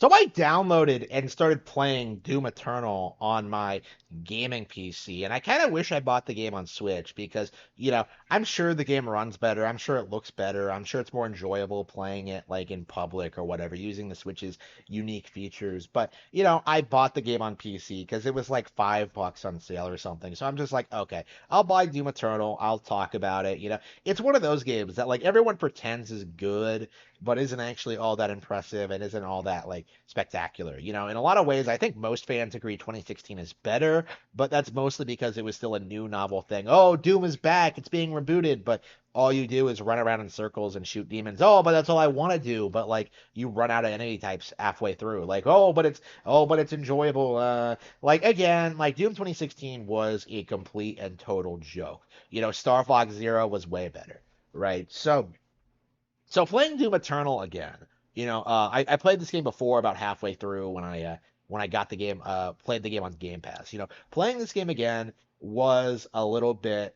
So I downloaded and started playing Doom Eternal on my gaming PC, and I kind of wish I bought the game on Switch because, I'm sure the game runs better. I'm sure it looks better. I'm sure it's more enjoyable playing it like in public or whatever, using the Switch's unique features. But, I bought the game on PC because it was like $5 on sale or something. So I'm just like, okay, I'll buy Doom Eternal. I'll talk about it. It's one of those games that like everyone pretends is good but isn't actually all that impressive and isn't all that like spectacular. In a lot of ways, I think most fans agree 2016 is better, but that's mostly because it was still a new novel thing. Oh, Doom is back, it's being rebooted, but all you do is run around in circles and shoot demons. Oh, but that's all I want to do. But like you run out of enemy types halfway through. Like, oh, but it's enjoyable. Like again, like Doom 2016 was a complete and total joke. Star Fox Zero was way better, right? So playing Doom Eternal again, I played this game before about halfway through when I got the game, played the game on Game Pass. Playing this game again was a little bit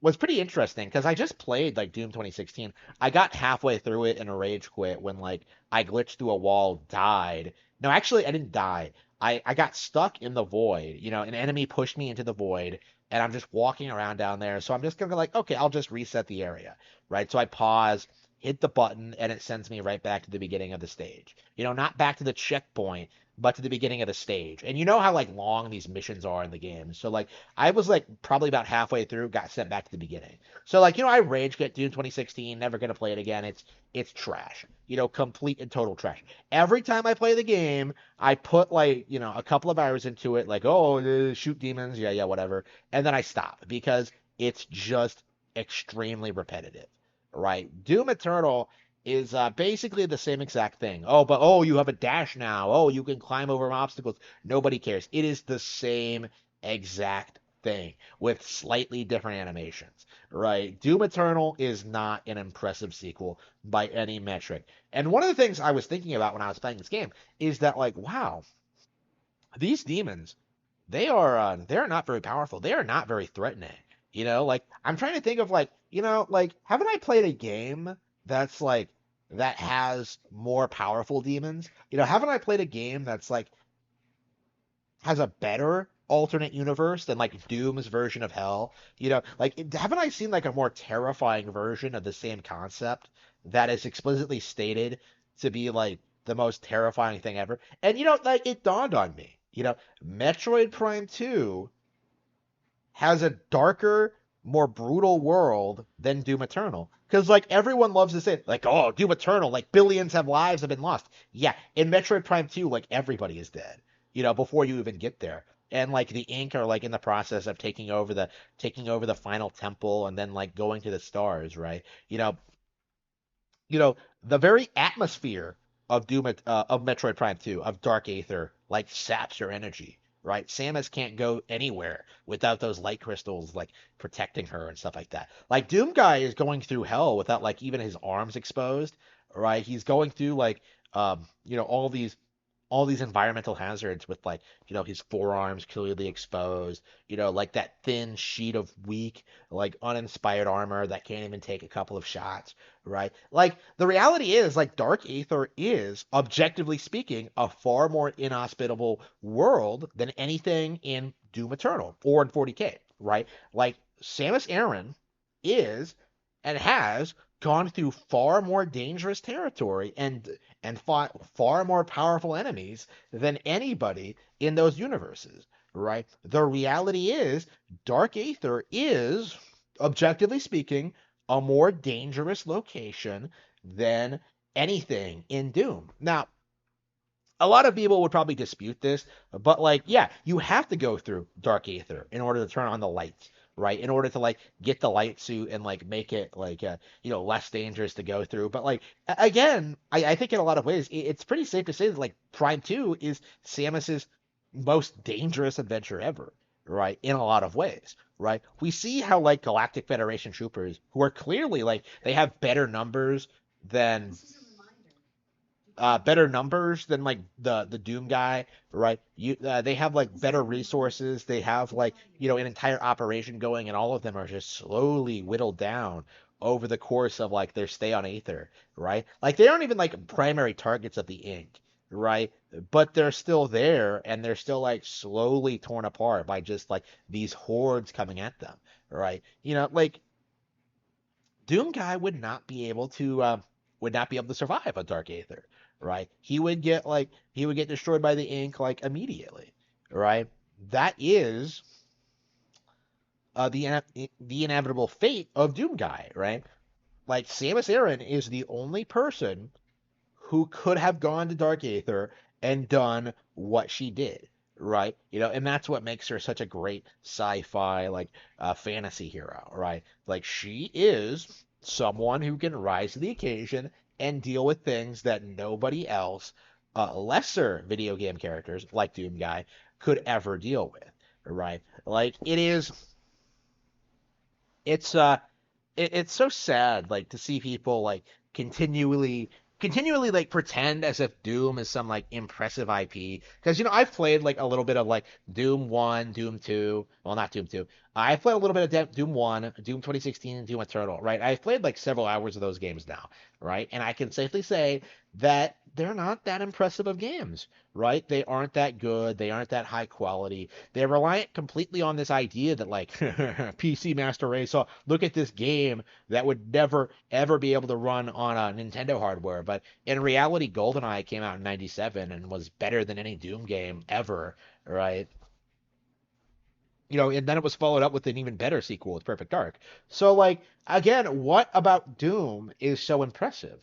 was pretty interesting because I just played like Doom 2016. I got halfway through it and a rage quit when like I glitched through a wall, died. No, actually I didn't die. I got stuck in the void. An enemy pushed me into the void and I'm just walking around down there. So I'm just gonna like, okay, I'll just reset the area, right? So I pause, hit the button, and it sends me right back to the beginning of the stage. Not back to the checkpoint, but to the beginning of the stage. And you know how like long these missions are in the game. So like I was like probably about halfway through, got sent back to the beginning. So like, I rage quit Dune 2016, never gonna play it again. It's trash. Complete and total trash. Every time I play the game, I put like, a couple of hours into it, like, oh, shoot demons, yeah, yeah, whatever. And then I stop because it's just extremely repetitive, right? Doom Eternal is basically the same exact thing. Oh, but oh, you have a dash now. Oh, you can climb over obstacles. Nobody cares. It is the same exact thing with slightly different animations, right? Doom Eternal is not an impressive sequel by any metric. And one of the things I was thinking about when I was playing this game is that like, wow, these demons, they're not very powerful. They are not very threatening. Like I'm trying to think of like, like haven't I played a game that's like that has more powerful demons? Haven't I played a game that's like has a better alternate universe than like Doom's version of Hell? Like haven't I seen like a more terrifying version of the same concept that is explicitly stated to be like the most terrifying thing ever? And like it dawned on me, Metroid Prime 2 has a darker, more brutal world than Doom Eternal. Because like everyone loves to say, like, oh, Doom Eternal, like billions of lives have been lost. Yeah, in Metroid Prime 2, like everybody is dead, before you even get there. And like the Ink are like in the process of taking over the final temple and then like going to the stars, right? The very atmosphere of of Metroid Prime 2 of Dark Aether like saps your energy, right? Samus can't go anywhere without those light crystals like protecting her and stuff like that. Like Doom Guy is going through hell without like even his arms exposed, right? He's going through like all these environmental hazards with like his forearms clearly exposed, like that thin sheet of weak like uninspired armor that can't even take a couple of shots, right? Like the reality is like Dark Aether is objectively speaking a far more inhospitable world than anything in Doom Eternal or in 40K, right? Like Samus Aran is and has gone through far more dangerous territory and fought far more powerful enemies than anybody in those universes, right? The reality is Dark Aether is, objectively speaking, a more dangerous location than anything in Doom. Now, a lot of people would probably dispute this, but like, yeah, you have to go through Dark Aether in order to turn on the lights, right? In order to like get the light suit and like make it like less dangerous to go through. But like again, I think in a lot of ways it's pretty safe to say that like Prime 2 is Samus's most dangerous adventure ever, right? In a lot of ways, right? We see how like Galactic Federation troopers who are clearly like they have than better numbers than like the Doom guy, right? They have like better resources. They have like an entire operation going, and all of them are just slowly whittled down over the course of like their stay on Aether, right? Like they aren't even like primary targets of the Ink, right? But they're still there, and they're still like slowly torn apart by just like these hordes coming at them, right? Like Doom Guy would not be able to survive a Dark Aether, right? He would get destroyed by the ink like immediately, right? That is the inevitable fate of Doom Guy, right? Like Samus Aran is the only person who could have gone to Dark Aether and done what she did, right? And that's what makes her such a great sci-fi fantasy hero, right? Like she is someone who can rise to the occasion and deal with things that nobody else, lesser video game characters like Doom Guy, could ever deal with, right? Like it's it's so sad like to see people like continually like pretend as if Doom is some like impressive IP, because I've played like a little bit of like Doom 1, Doom 2, well not Doom 2. I've played a little bit of Doom 1, Doom 2016, and Doom Eternal, right? I've played like several hours of those games now, right? And I can safely say that they're not that impressive of games, right? They aren't that good, they aren't that high quality. They're reliant completely on this idea that like PC Master Race, so look at this game that would never ever be able to run on a Nintendo hardware. But in reality, GoldenEye came out in '97 and was better than any Doom game ever, right? And then it was followed up with an even better sequel with Perfect Dark. So, like, again, what about Doom is so impressive?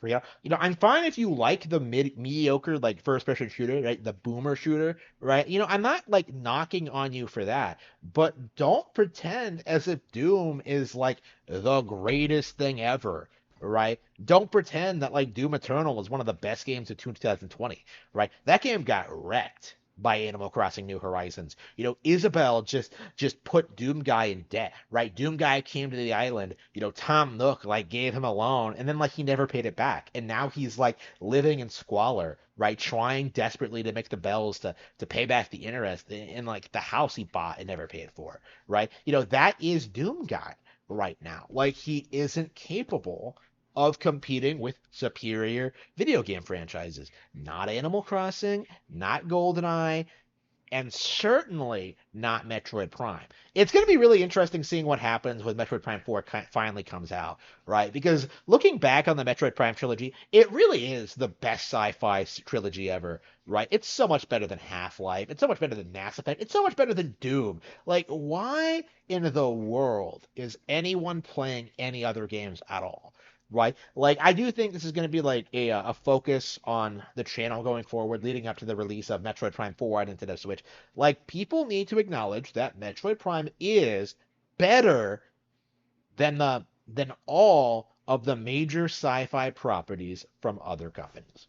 I'm fine if you like the mediocre, like, first-person shooter, right? The boomer shooter, right? I'm not like knocking on you for that, but don't pretend as if Doom is like the greatest thing ever. Right? Don't pretend that like Doom Eternal was one of the best games of 2020, right? That game got wrecked by Animal Crossing New Horizons. Isabel just put Doom Guy in debt, right? Doom Guy came to the island, Tom Nook like gave him a loan and then like he never paid it back. And now he's like living in squalor, right? Trying desperately to make the bells to pay back the interest in like the house he bought and never paid for, right? That is Doom Guy right now. Like he isn't capable of competing with superior video game franchises. Not Animal Crossing, not GoldenEye, and certainly not Metroid Prime. It's going to be really interesting seeing what happens when Metroid Prime 4 finally comes out, right? Because looking back on the Metroid Prime trilogy, it really is the best sci-fi trilogy ever, right? It's so much better than Half-Life. It's so much better than Mass Effect. It's so much better than Doom. Like, why in the world is anyone playing any other games at all? Right? Like, I do think this is going to be like a focus on the channel going forward, leading up to the release of Metroid Prime 4 on Nintendo Switch. Like, people need to acknowledge that Metroid Prime is better than all of the major sci-fi properties from other companies.